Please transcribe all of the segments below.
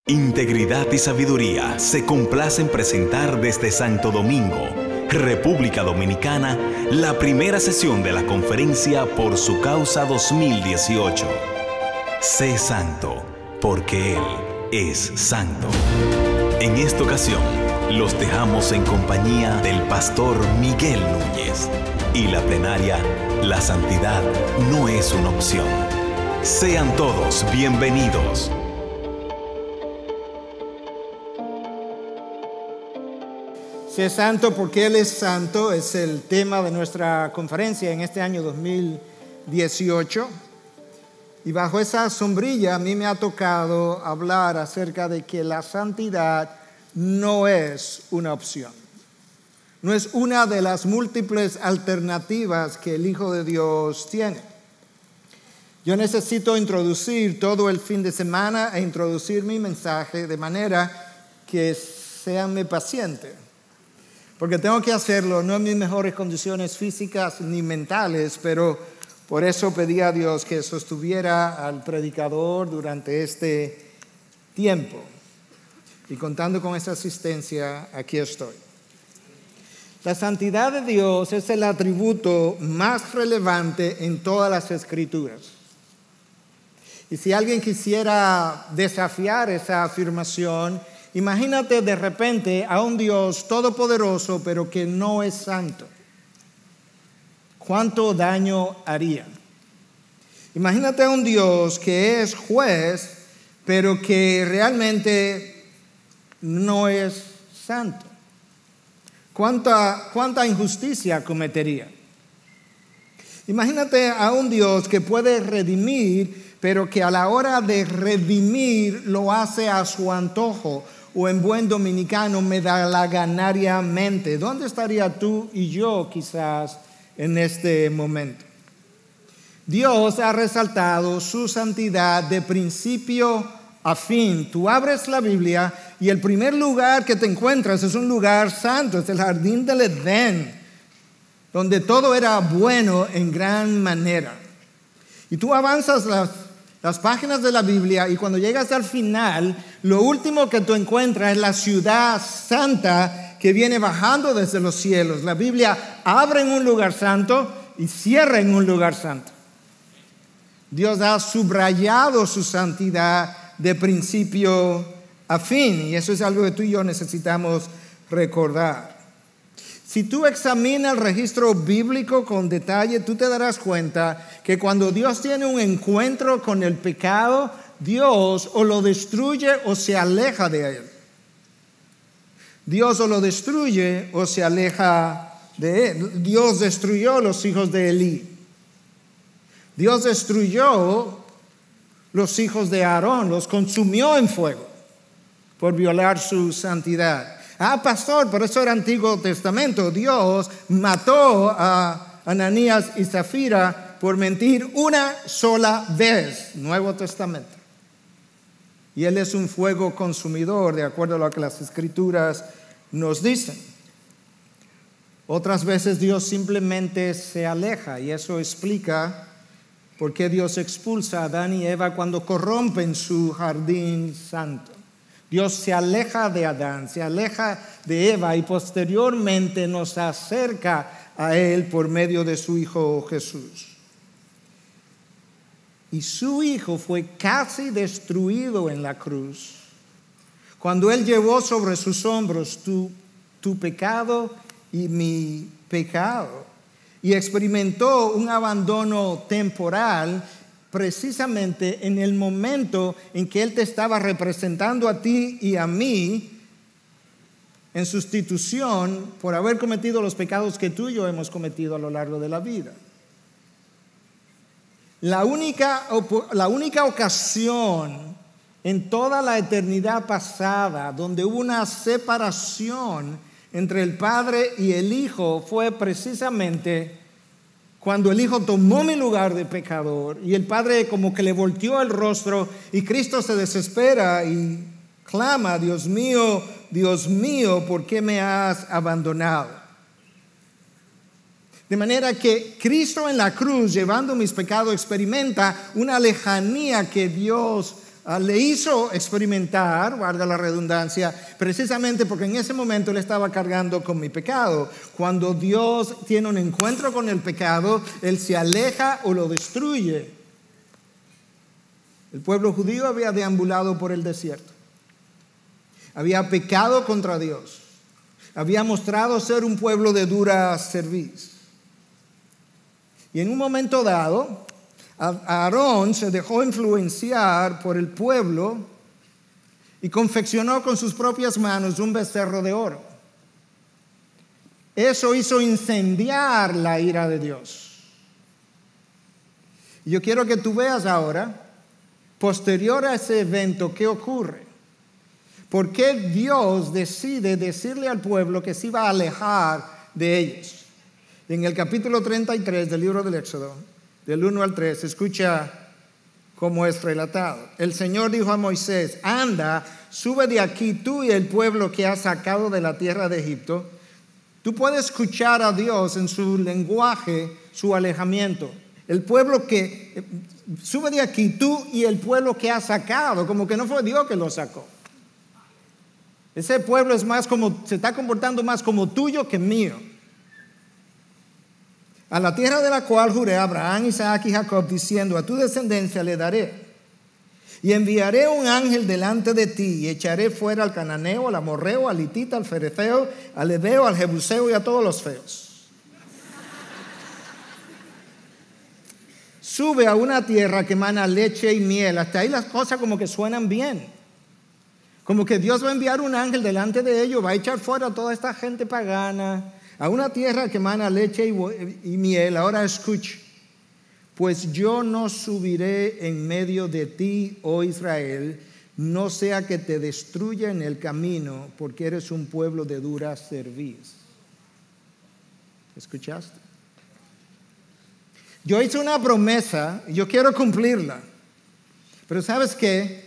Integridad y sabiduría se complace en presentar desde Santo Domingo, República Dominicana, la primera sesión de la Conferencia Por Su Causa 2018. Sé santo, porque Él es santo. En esta ocasión, los dejamos en compañía del pastor Miguel Núñez y la plenaria La Santidad no es una opción. Sean todos bienvenidos. Sé santo porque Él es santo es el tema de nuestra conferencia en este año 2018. Y bajo esa sombrilla a mí me ha tocado hablar acerca de que la santidad no es una opción. No es una de las múltiples alternativas que el Hijo de Dios tiene. Yo necesito introducir todo el fin de semana e introducir mi mensaje de manera que seanme pacientes. Porque tengo que hacerlo, no en mis mejores condiciones físicas ni mentales, pero por eso pedí a Dios que sostuviera al predicador durante este tiempo. Y contando con esa asistencia, aquí estoy. La santidad de Dios es el atributo más relevante en todas las Escrituras. Y si alguien quisiera desafiar esa afirmación, imagínate de repente a un Dios todopoderoso, pero que no es santo. ¿Cuánto daño haría? Imagínate a un Dios que es juez, pero que realmente no es santo. ¿Cuánta injusticia cometería? Imagínate a un Dios que puede redimir, pero que a la hora de redimir lo hace a su antojo, o en buen dominicano, medalaganariamente. ¿Dónde estaría tú y yo quizás en este momento? Dios ha resaltado su santidad de principio a fin. Tú abres la Biblia y el primer lugar que te encuentras es un lugar santo, es el jardín del Edén, donde todo era bueno en gran manera. Y tú avanzas las páginas de la Biblia y cuando llegas al final, lo último que tú encuentras es la ciudad santa que viene bajando desde los cielos. La Biblia abre en un lugar santo y cierra en un lugar santo. Dios ha subrayado su santidad de principio a fin, y eso es algo que tú y yo necesitamos recordar. Si tú examinas el registro bíblico con detalle, tú te darás cuenta que cuando Dios tiene un encuentro con el pecado, Dios o lo destruye o se aleja de él. Dios o lo destruye o se aleja de él. Dios destruyó los hijos de Elí. Dios destruyó los hijos de Aarón, los consumió en fuego por violar su santidad. Pastor, por eso era Antiguo Testamento. Dios mató a Ananías y Zafira por mentir una sola vez. Nuevo Testamento. Y Él es un fuego consumidor, de acuerdo a lo que las Escrituras nos dicen. Otras veces Dios simplemente se aleja, y eso explica por qué Dios expulsa a Adán y Eva cuando corrompen su jardín santo. Dios se aleja de Adán, se aleja de Eva y posteriormente nos acerca a Él por medio de su Hijo Jesús. Y su Hijo fue casi destruido en la cruz cuando Él llevó sobre sus hombros tu pecado y mi pecado, y experimentó un abandono temporal precisamente en el momento en que Él te estaba representando a ti y a mí en sustitución por haber cometido los pecados que tú y yo hemos cometido a lo largo de la vida. La única ocasión en toda la eternidad pasada donde hubo una separación entre el Padre y el Hijo fue precisamente cuando el Hijo tomó mi lugar de pecador y el Padre como que le volteó el rostro y Cristo se desespera y clama: Dios mío, ¿por qué me has abandonado? De manera que Cristo en la cruz, llevando mis pecados, experimenta una lejanía que Dios le hizo experimentar, guarda la redundancia, precisamente porque en ese momento él estaba cargando con mi pecado. Cuando Dios tiene un encuentro con el pecado, él se aleja o lo destruye. El pueblo judío había deambulado por el desierto. Había pecado contra Dios. Había mostrado ser un pueblo de dura cerviz. Y en un momento dado, Aarón se dejó influenciar por el pueblo y confeccionó con sus propias manos un becerro de oro. Eso hizo incendiar la ira de Dios. Y yo quiero que tú veas ahora, posterior a ese evento, ¿qué ocurre? ¿Por qué Dios decide decirle al pueblo que se iba a alejar de ellos? En el capítulo 33 del libro del Éxodo, del 1 al 3, escucha cómo es relatado. El Señor dijo a Moisés: anda, sube de aquí tú y el pueblo que has sacado de la tierra de Egipto. Tú puedes escuchar a Dios en su lenguaje, su alejamiento. El pueblo que sube de aquí tú y el pueblo que has sacado, como que no fue Dios que lo sacó. Ese pueblo es más como, se está comportando más como tuyo que mío. A la tierra de la cual juré a Abraham, Isaac y Jacob, diciendo: a tu descendencia le daré. Y enviaré un ángel delante de ti, y echaré fuera al cananeo, al amorreo, al hitita, al ferezeo, al heveo, al jebuseo y a todos los feos. Sube a una tierra que emana leche y miel. Hasta ahí las cosas como que suenan bien. Como que Dios va a enviar un ángel delante de ellos, va a echar fuera a toda esta gente pagana, a una tierra que emana leche y miel. Ahora escuche: pues yo no subiré en medio de ti, oh Israel, no sea que te destruya en el camino, porque eres un pueblo de dura cerviz. ¿Escuchaste? Yo hice una promesa y yo quiero cumplirla. Pero ¿sabes qué?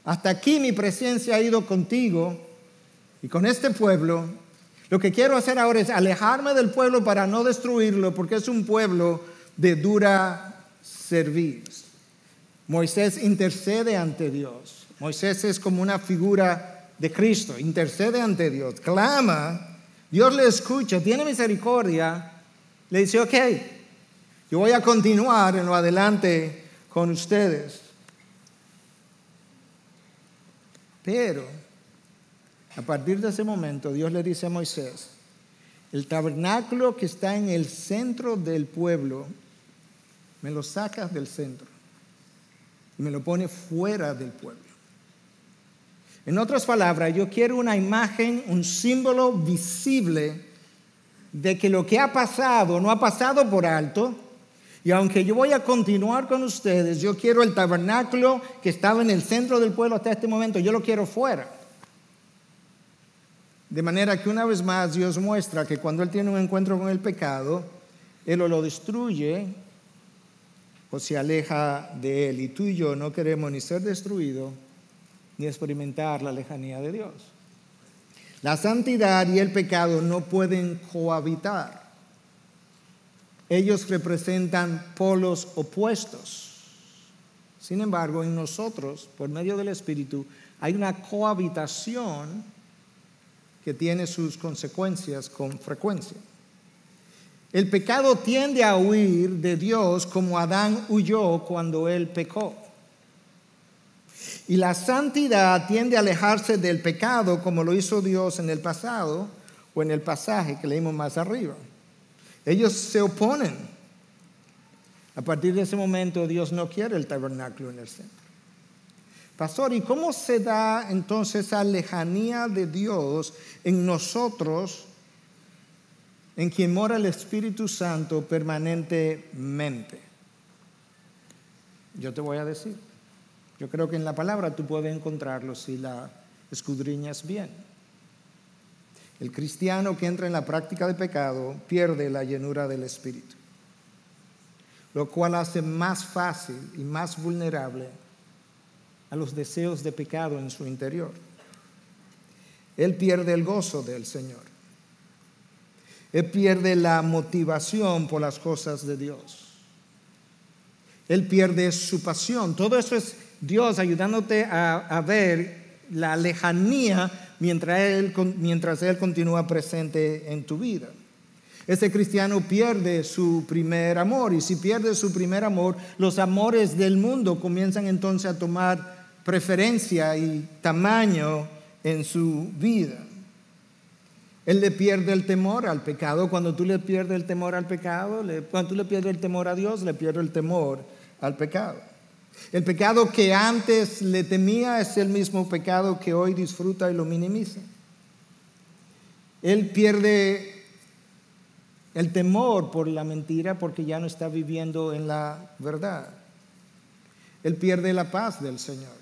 Hasta aquí mi presencia ha ido contigo y con este pueblo. Lo que quiero hacer ahora es alejarme del pueblo para no destruirlo, porque es un pueblo de dura cerviz. Moisés intercede ante Dios. Moisés es como una figura de Cristo. Intercede ante Dios, clama. Dios le escucha, tiene misericordia. Le dice: ok, yo voy a continuar en lo adelante con ustedes. Pero a partir de ese momento Dios le dice a Moisés: el tabernáculo que está en el centro del pueblo, me lo sacas del centro y me lo pones fuera del pueblo. En otras palabras, yo quiero una imagen, un símbolo visible de que lo que ha pasado no ha pasado por alto. Y aunque yo voy a continuar con ustedes, yo quiero el tabernáculo que estaba en el centro del pueblo hasta este momento, yo lo quiero fuera. De manera que una vez más Dios muestra que cuando Él tiene un encuentro con el pecado, Él o lo destruye o se aleja de Él. Y tú y yo no queremos ni ser destruidos ni experimentar la lejanía de Dios. La santidad y el pecado no pueden cohabitar. Ellos representan polos opuestos. Sin embargo, en nosotros, por medio del Espíritu, hay una cohabitación que tiene sus consecuencias con frecuencia. El pecado tiende a huir de Dios como Adán huyó cuando él pecó. Y la santidad tiende a alejarse del pecado como lo hizo Dios en el pasado o en el pasaje que leímos más arriba. Ellos se oponen. A partir de ese momento Dios no quiere el tabernáculo en el centro. Pastor, ¿y cómo se da entonces esa lejanía de Dios en nosotros, en quien mora el Espíritu Santo permanentemente? Yo te voy a decir. Yo creo que en la palabra tú puedes encontrarlo si la escudriñas bien. El cristiano que entra en la práctica de pecado pierde la llenura del Espíritu, lo cual hace más fácil y más vulnerable a los deseos de pecado en su interior. Él pierde el gozo del Señor. Él pierde la motivación por las cosas de Dios. Él pierde su pasión. Todo eso es Dios ayudándote a ver la lejanía mientras Él continúa presente en tu vida. Ese cristiano pierde su primer amor, y si pierde su primer amor, los amores del mundo comienzan entonces a tomar preferencia y tamaño en su vida. Él le pierde el temor al pecado. Cuando tú le pierdes el temor al pecado, cuando tú le pierdes el temor a Dios, le pierdes el temor al pecado. El pecado que antes le temía es el mismo pecado que hoy disfruta y lo minimiza. Él pierde el temor por la mentira porque ya no está viviendo en la verdad. Él pierde la paz del Señor.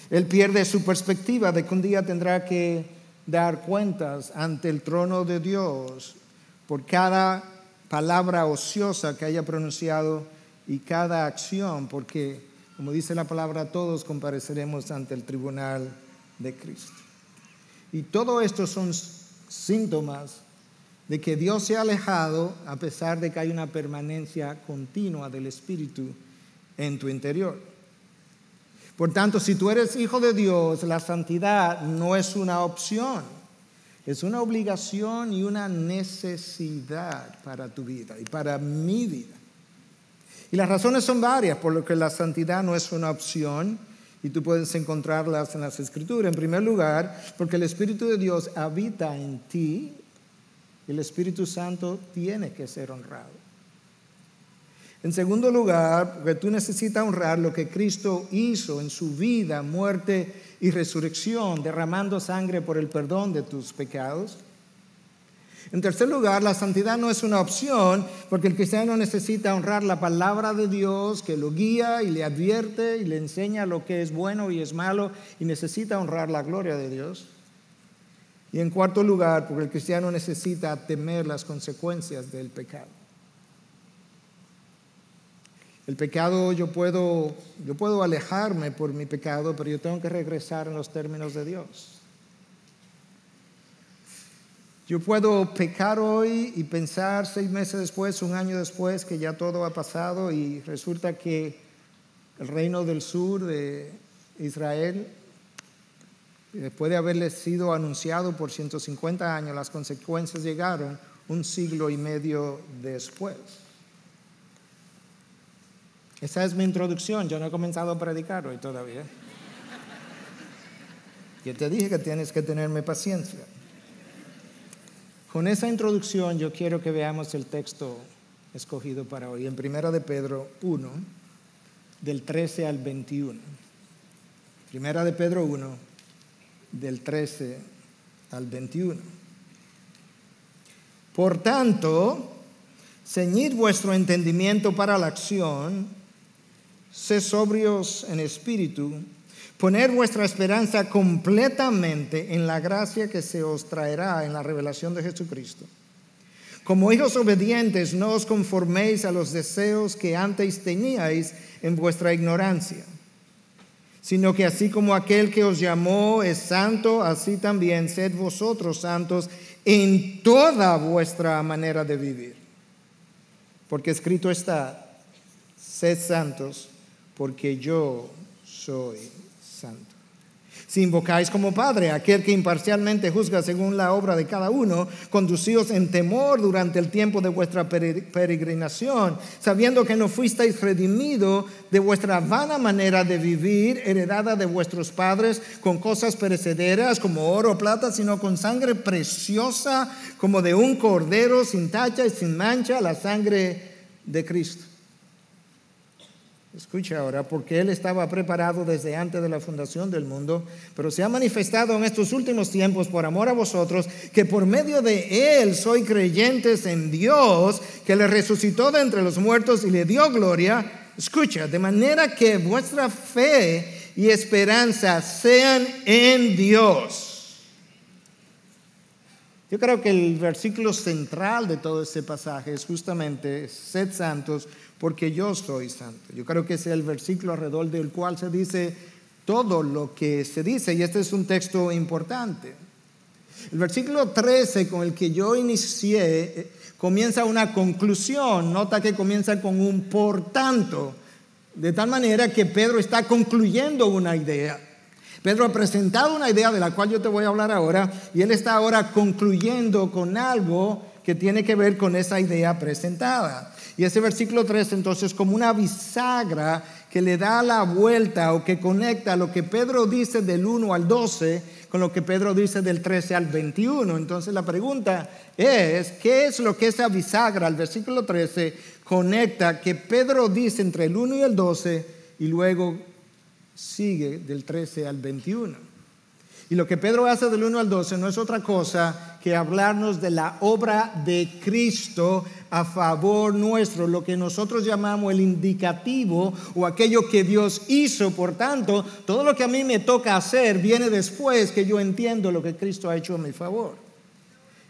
Él pierde su perspectiva de que un día tendrá que dar cuentas ante el trono de Dios por cada palabra ociosa que haya pronunciado y cada acción, porque, como dice la palabra, todos compareceremos ante el tribunal de Cristo. Y todo esto son síntomas de que Dios se ha alejado, a pesar de que hay una permanencia continua del Espíritu en tu interior. Por tanto, si tú eres hijo de Dios, la santidad no es una opción, es una obligación y una necesidad para tu vida y para mi vida. Y las razones son varias por lo que la santidad no es una opción, y tú puedes encontrarlas en las Escrituras. En primer lugar, porque el Espíritu de Dios habita en ti. El Espíritu Santo tiene que ser honrado. En segundo lugar, porque tú necesitas honrar lo que Cristo hizo en su vida, muerte y resurrección, derramando sangre por el perdón de tus pecados. En tercer lugar, la santidad no es una opción, porque el cristiano necesita honrar la palabra de Dios, que lo guía y le advierte y le enseña lo que es bueno y es malo, y necesita honrar la gloria de Dios. Y en cuarto lugar, porque el cristiano necesita temer las consecuencias del pecado. El pecado, yo puedo alejarme por mi pecado, pero yo tengo que regresar en los términos de Dios. Yo puedo pecar hoy y pensar 6 meses después, 1 año después, que ya todo ha pasado, y resulta que el reino del sur de Israel, después de haberle sido anunciado por 150 años, las consecuencias llegaron 1 siglo y medio después. Esa es mi introducción. Yo no he comenzado a predicar hoy todavía. Yo te dije que tienes que tenerme paciencia. Con esa introducción yo quiero que veamos el texto escogido para hoy, en 1 de Pedro 1, del 13 al 21. 1 de Pedro 1, del 13 al 21. Por tanto, ceñid vuestro entendimiento para la acción, sed sobrios en espíritu, poner vuestra esperanza completamente en la gracia que se os traerá en la revelación de Jesucristo. Como hijos obedientes, no os conforméis a los deseos que antes teníais en vuestra ignorancia, sino que así como aquel que os llamó es santo, así también sed vosotros santos en toda vuestra manera de vivir. Porque escrito está, sed santos, porque yo soy santo. Si invocáis como Padre a aquel que imparcialmente juzga según la obra de cada uno, conducíos en temor durante el tiempo de vuestra peregrinación, sabiendo que no fuisteis redimidos de vuestra vana manera de vivir, heredada de vuestros padres, con cosas perecederas como oro o plata, sino con sangre preciosa como de un cordero sin tacha y sin mancha, la sangre de Cristo. Escucha ahora, porque Él estaba preparado desde antes de la fundación del mundo, pero se ha manifestado en estos últimos tiempos por amor a vosotros, que por medio de Él sois creyentes en Dios, que le resucitó de entre los muertos y le dio gloria. Escucha, de manera que vuestra fe y esperanza sean en Dios. Yo creo que el versículo central de todo este pasaje es justamente, sed santos, porque yo soy santo. Yo creo que ese es el versículo alrededor del cual se dice todo lo que se dice, y este es un texto importante. El versículo 13 con el que yo inicié comienza una conclusión. Nota que comienza con un por tanto. De tal manera que Pedro está concluyendo una idea. Pedro ha presentado una idea de la cual yo te voy a hablar ahora, y él está ahora concluyendo con algo que tiene que ver con esa idea presentada. Y ese versículo 3 entonces como una bisagra que le da la vuelta o que conecta lo que Pedro dice del 1 al 12 con lo que Pedro dice del 13 al 21. Entonces la pregunta es, ¿qué es lo que esa bisagra al versículo 13 conecta que Pedro dice entre el 1 y el 12 y luego sigue del 13 al 21? Y lo que Pedro hace del 1 al 12 no es otra cosa que hablarnos de la obra de Cristo a favor nuestro, lo que nosotros llamamos el indicativo o aquello que Dios hizo. Por tanto, todo lo que a mí me toca hacer viene después que yo entiendo lo que Cristo ha hecho a mi favor.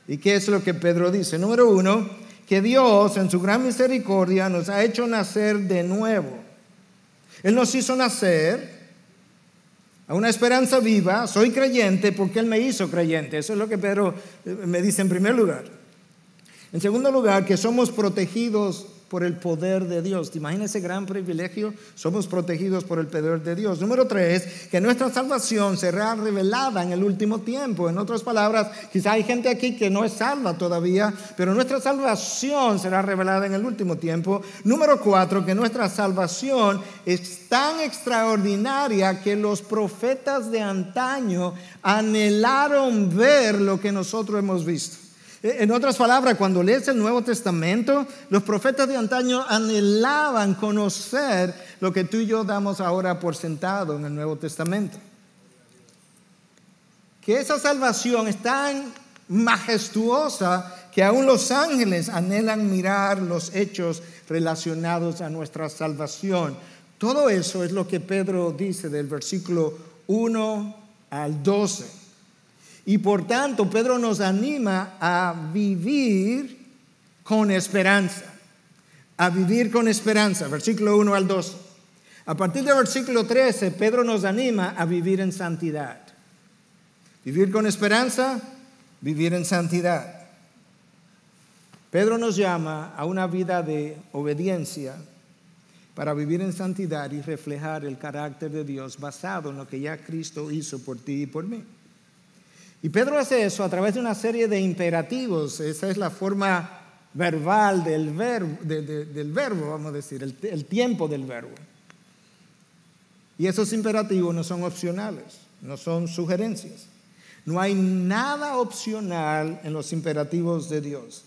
¿Y qué es lo que Pedro dice? Número 1, que Dios en su gran misericordia nos ha hecho nacer de nuevo. Él nos hizo nacer a una esperanza viva. Soy creyente porque Él me hizo creyente. Eso es lo que Pedro me dice en primer lugar. En segundo lugar, que somos protegidos por el poder de Dios. ¿Te imaginas ese gran privilegio? Somos protegidos por el poder de Dios. Número 3, que nuestra salvación será revelada en el último tiempo. En otras palabras, quizá hay gente aquí que no es salva todavía, pero nuestra salvación será revelada en el último tiempo. Número 4, que nuestra salvación es tan extraordinaria que los profetas de antaño anhelaron ver lo que nosotros hemos visto. En otras palabras, cuando lees el Nuevo Testamento, los profetas de antaño anhelaban conocer lo que tú y yo damos ahora por sentado en el Nuevo Testamento. Que esa salvación es tan majestuosa que aún los ángeles anhelan mirar los hechos relacionados a nuestra salvación. Todo eso es lo que Pedro dice del versículo 1 al 12. Y por tanto, Pedro nos anima a vivir con esperanza. A vivir con esperanza. Versículo 1 al 12. A partir del versículo 13, Pedro nos anima a vivir en santidad. Vivir con esperanza, vivir en santidad. Pedro nos llama a una vida de obediencia para vivir en santidad y reflejar el carácter de Dios basado en lo que ya Cristo hizo por ti y por mí. Y Pedro hace eso a través de una serie de imperativos. Esa es la forma verbal del verbo, vamos a decir, el tiempo del verbo. Y esos imperativos no son opcionales, no son sugerencias. No hay nada opcional en los imperativos de Dios.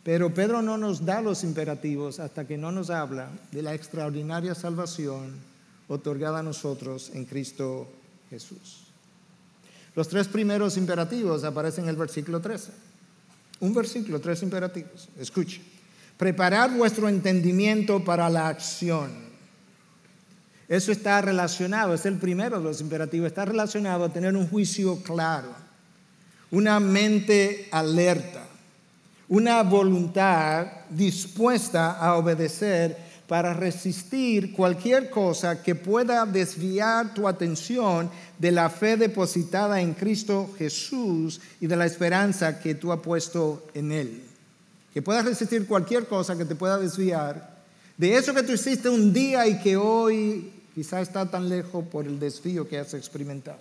Pero Pedro no nos da los imperativos hasta que no nos habla de la extraordinaria salvación otorgada a nosotros en Cristo Jesús. Los 3 primeros imperativos aparecen en el versículo 13. Un versículo, 3 imperativos. Escuche. Preparad vuestro entendimiento para la acción. Eso está relacionado, es el primero de los imperativos, está relacionado a tener un juicio claro, una mente alerta, una voluntad dispuesta a obedecer para resistir cualquier cosa que pueda desviar tu atención de la fe depositada en Cristo Jesús y de la esperanza que tú has puesto en Él. Que puedas resistir cualquier cosa que te pueda desviar de eso que tú hiciste un día y que hoy quizá está tan lejos por el desvío que has experimentado.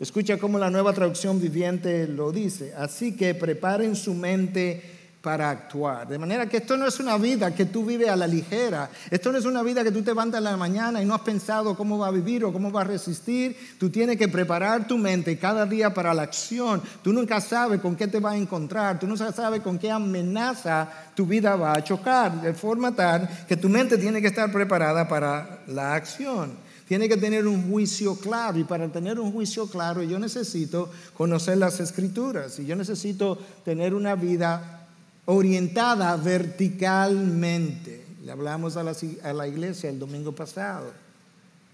Escucha cómo la Nueva Traducción Viviente lo dice. Así que preparen su mente para actuar. De manera que esto no es una vida que tú vives a la ligera. Esto no es una vida que tú te levantas en la mañana y no has pensado cómo va a vivir o cómo va a resistir. Tú tienes que preparar tu mente cada día para la acción. Tú nunca sabes con qué te vas a encontrar. Tú nunca sabes con qué amenaza tu vida va a chocar. De forma tal que tu mente tiene que estar preparada para la acción. Tiene que tener un juicio claro, y para tener un juicio claro yo necesito conocer las Escrituras y yo necesito tener una vida orientada verticalmente. Le hablamos a la iglesia el domingo pasado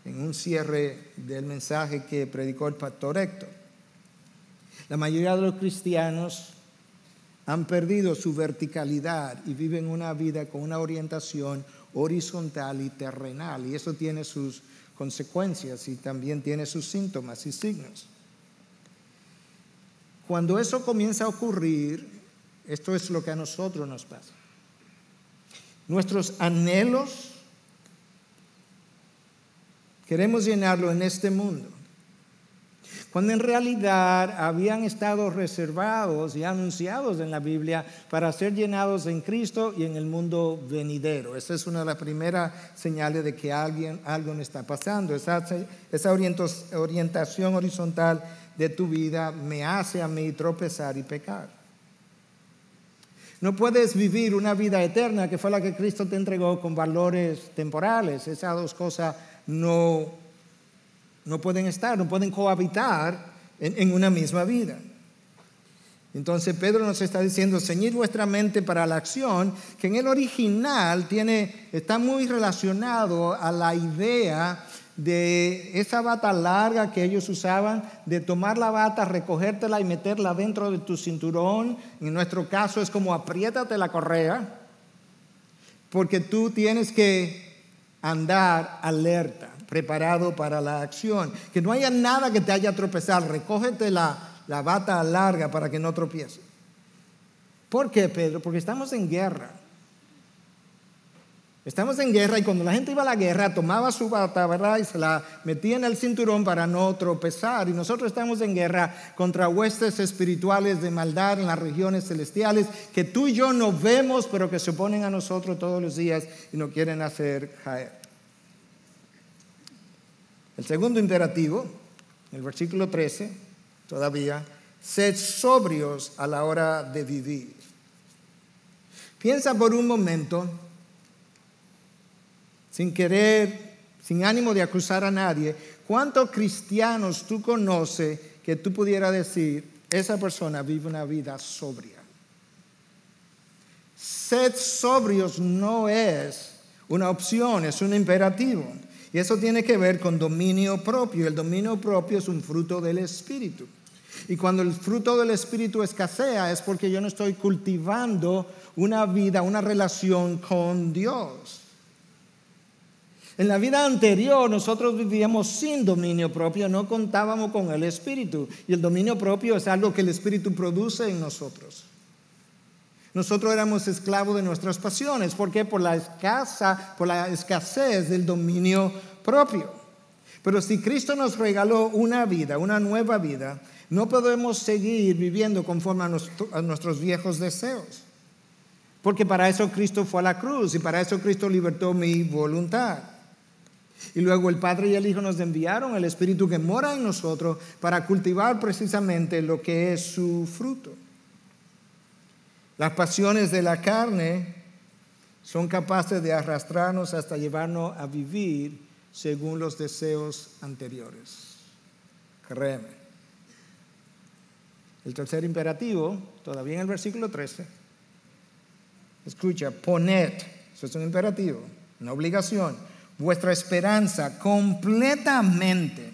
en un cierre del mensaje que predicó el pastor Héctor. La mayoría de los cristianos han perdido su verticalidad y viven una vida con una orientación horizontal y terrenal, y eso tiene sus consecuencias y también tiene sus síntomas y signos. Cuando eso comienza a ocurrir, esto es lo que a nosotros nos pasa. Nuestros anhelos Queremos llenarlo en este mundo, cuando en realidad habían estado reservados y anunciados en la Biblia para ser llenados en Cristo y en el mundo venidero. Esa es una de las primeras señales de que algo no está pasando. Esa orientación horizontal de tu vida me hace a mí tropezar y pecar. No puedes vivir una vida eterna, que fue la que Cristo te entregó, con valores temporales. Esas dos cosas no pueden estar, no pueden cohabitar en una misma vida. Entonces Pedro nos está diciendo, ceñid vuestra mente para la acción, que en el original está muy relacionado a la idea de esa bata larga que ellos usaban, de tomar la bata, recogértela y meterla dentro de tu cinturón. En nuestro caso es como apriétate la correa, porque tú tienes que andar alerta, preparado para la acción. Que no haya nada que te haya tropezado. Recógete la bata larga para que no tropieces. ¿Por qué, Pedro? Porque estamos en guerra. Estamos en guerra, y cuando la gente iba a la guerra tomaba su bata, ¿verdad?, y se la metía en el cinturón para no tropezar. Y nosotros estamos en guerra contra huestes espirituales de maldad en las regiones celestiales, que tú y yo no vemos, pero que se oponen a nosotros todos los días y nos quieren hacer caer. El segundo imperativo, en el versículo 13, todavía, sed sobrios a la hora de vivir. Piensa por un momento, sin querer, sin ánimo de acusar a nadie, ¿cuántos cristianos tú conoces que tú pudieras decir, esa persona vive una vida sobria? Sed sobrios no es una opción, es un imperativo. Y eso tiene que ver con dominio propio. El dominio propio es un fruto del Espíritu. Y cuando el fruto del Espíritu escasea es porque yo no estoy cultivando una vida, una relación con Dios. En la vida anterior nosotros vivíamos sin dominio propio, no contábamos con el Espíritu. Y el dominio propio es algo que el Espíritu produce en nosotros. Nosotros éramos esclavos de nuestras pasiones. ¿Por qué? Por la escasez del dominio propio. Pero si Cristo nos regaló una vida, una nueva vida, no podemos seguir viviendo conforme a nuestros viejos deseos. Porque para eso Cristo fue a la cruz y para eso Cristo libertó mi voluntad. Y luego el Padre y el Hijo nos enviaron el Espíritu que mora en nosotros para cultivar precisamente lo que es su fruto. Las pasiones de la carne son capaces de arrastrarnos hasta llevarnos a vivir según los deseos anteriores. Créeme. El tercer imperativo, todavía en el versículo 13, escucha, poned, eso es un imperativo, una obligación, vuestra esperanza completamente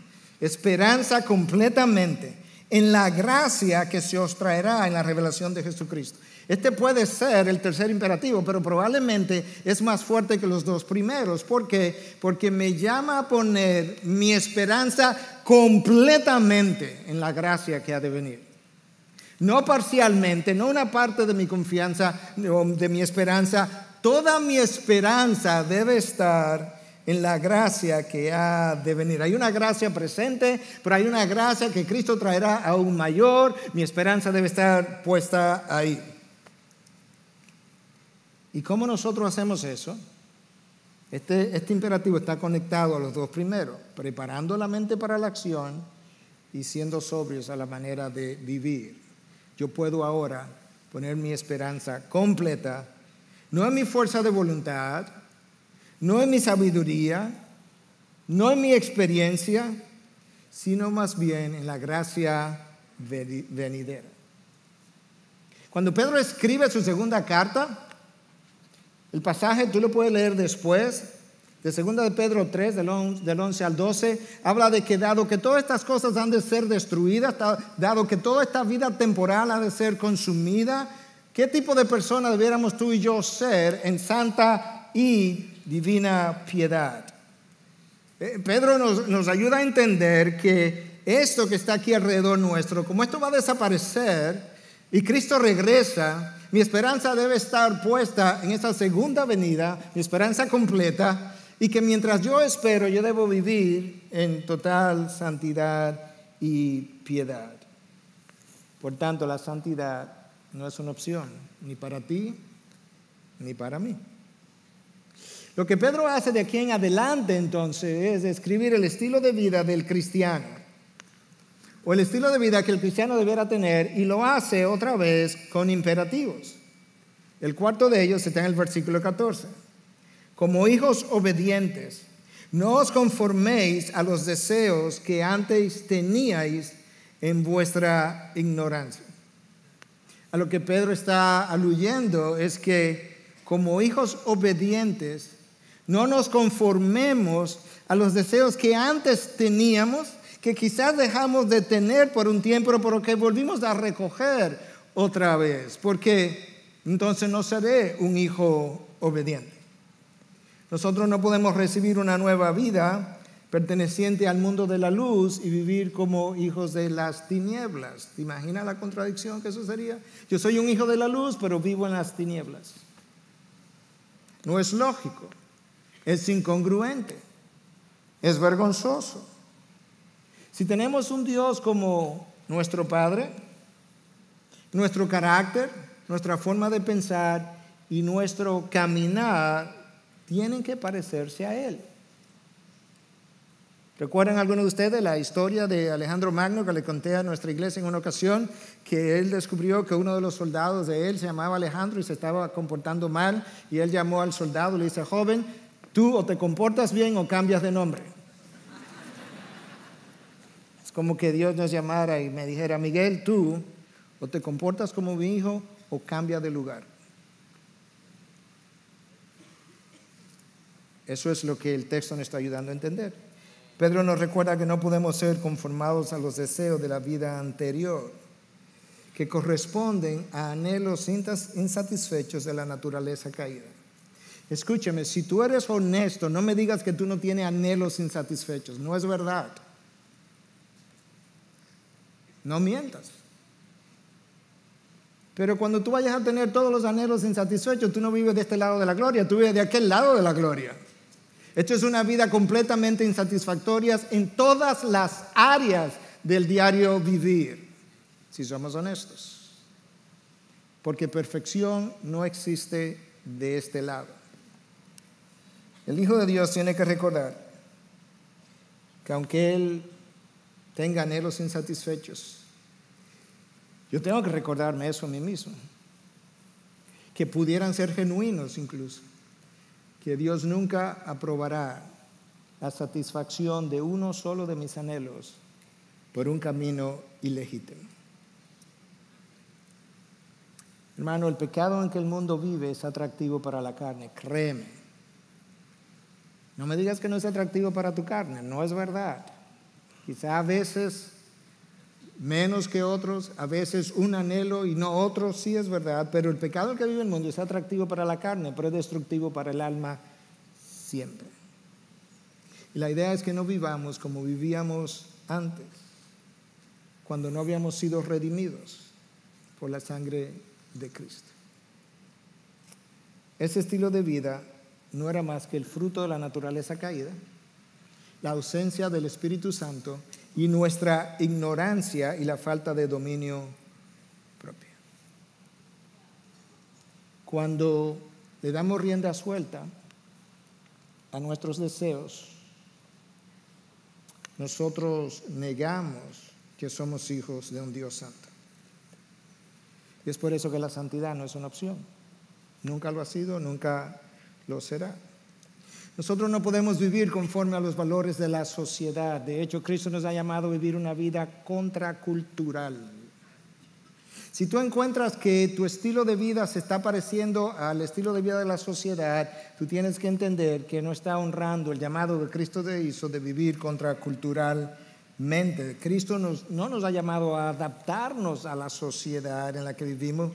en la gracia que se os traerá en la revelación de Jesucristo. Este puede ser el tercer imperativo, pero probablemente es más fuerte que los dos primeros. ¿Por qué? Porque me llama a poner mi esperanza completamente en la gracia que ha de venir. No parcialmente, no una parte de mi confianza, de mi esperanza. Toda mi esperanza debe estar en la gracia que ha de venir. Hay una gracia presente, pero hay una gracia que Cristo traerá aún mayor. Mi esperanza debe estar puesta ahí. ¿Y cómo nosotros hacemos eso? Este imperativo está conectado a los dos primeros, preparando la mente para la acción y siendo sobrios a la manera de vivir. Yo puedo ahora poner mi esperanza completa, no en mi fuerza de voluntad, no en mi sabiduría, no en mi experiencia, sino más bien en la gracia venidera. Cuando Pedro escribe su segunda carta, el pasaje tú lo puedes leer después, de 2 de Pedro 3, del 11 al 12, habla de que dado que todas estas cosas han de ser destruidas, dado que toda esta vida temporal ha de ser consumida, ¿qué tipo de persona debiéramos tú y yo ser en santa y divina piedad? Pedro nos ayuda a entender que esto que está aquí alrededor nuestro, como esto va a desaparecer y Cristo regresa, mi esperanza debe estar puesta en esa segunda venida, mi esperanza completa, y que mientras yo espero, yo debo vivir en total santidad y piedad. Por tanto, la santidad no es una opción, ni para ti, ni para mí. Lo que Pedro hace de aquí en adelante, entonces, es describir el estilo de vida del cristiano, o el estilo de vida que el cristiano deberá tener, y lo hace otra vez con imperativos. El cuarto de ellos está en el versículo 14. Como hijos obedientes, no os conforméis a los deseos que antes teníais en vuestra ignorancia. A lo que Pedro está aludiendo es que como hijos obedientes no nos conformemos a los deseos que antes teníamos, que quizás dejamos de tener por un tiempo, pero que volvimos a recoger otra vez, porque entonces no seré un hijo obediente. Nosotros no podemos recibir una nueva vida perteneciente al mundo de la luz y vivir como hijos de las tinieblas. ¿Te imaginas la contradicción que eso sería? Yo soy un hijo de la luz, pero vivo en las tinieblas. No es lógico, es incongruente, es vergonzoso. Si tenemos un Dios como nuestro Padre, nuestro carácter, nuestra forma de pensar y nuestro caminar tienen que parecerse a Él. ¿Recuerdan algunos de ustedes la historia de Alejandro Magno que le conté a nuestra iglesia en una ocasión? Que él descubrió que uno de los soldados de él se llamaba Alejandro y se estaba comportando mal, y él llamó al soldado y le dice: joven, tú o te comportas bien o cambias de nombre. Es como que Dios nos llamara y me dijera: Miguel, tú o te comportas como mi hijo o cambia de lugar. Eso es lo que el texto nos está ayudando a entender. Pedro nos recuerda que no podemos ser conformados a los deseos de la vida anterior, que corresponden a anhelos insatisfechos de la naturaleza caída. Escúchame, si tú eres honesto, no me digas que tú no tienes anhelos insatisfechos. No es verdad. No mientas. Pero cuando tú vayas a tener todos los anhelos insatisfechos, tú no vives de este lado de la gloria, tú vives de aquel lado de la gloria. Esto es una vida completamente insatisfactoria en todas las áreas del diario vivir, si somos honestos. Porque perfección no existe de este lado. El Hijo de Dios tiene que recordar que aunque Él tenga anhelos insatisfechos, yo tengo que recordarme eso a mí mismo, que pudieran ser genuinos incluso, que Dios nunca aprobará la satisfacción de uno solo de mis anhelos por un camino ilegítimo. Hermano, el pecado en que el mundo vive es atractivo para la carne, créeme. No me digas que no es atractivo para tu carne, no es verdad. Quizá a veces menos que otros, a veces un anhelo y no otro, sí es verdad, pero el pecado que vive el mundo es atractivo para la carne, pero es destructivo para el alma siempre. Y la idea es que no vivamos como vivíamos antes, cuando no habíamos sido redimidos por la sangre de Cristo. Ese estilo de vida no era más que el fruto de la naturaleza caída, la ausencia del Espíritu Santo y nuestra ignorancia y la falta de dominio propio. Cuando le damos rienda suelta a nuestros deseos, nosotros negamos que somos hijos de un Dios santo. Y es por eso que la santidad no es una opción. Nunca lo ha sido, nunca lo será. Nosotros no podemos vivir conforme a los valores de la sociedad. De hecho, Cristo nos ha llamado a vivir una vida contracultural. Si tú encuentras que tu estilo de vida se está pareciendo al estilo de vida de la sociedad, tú tienes que entender que no está honrando el llamado que Cristo te hizo de vivir contraculturalmente. Cristo no nos ha llamado a adaptarnos a la sociedad en la que vivimos,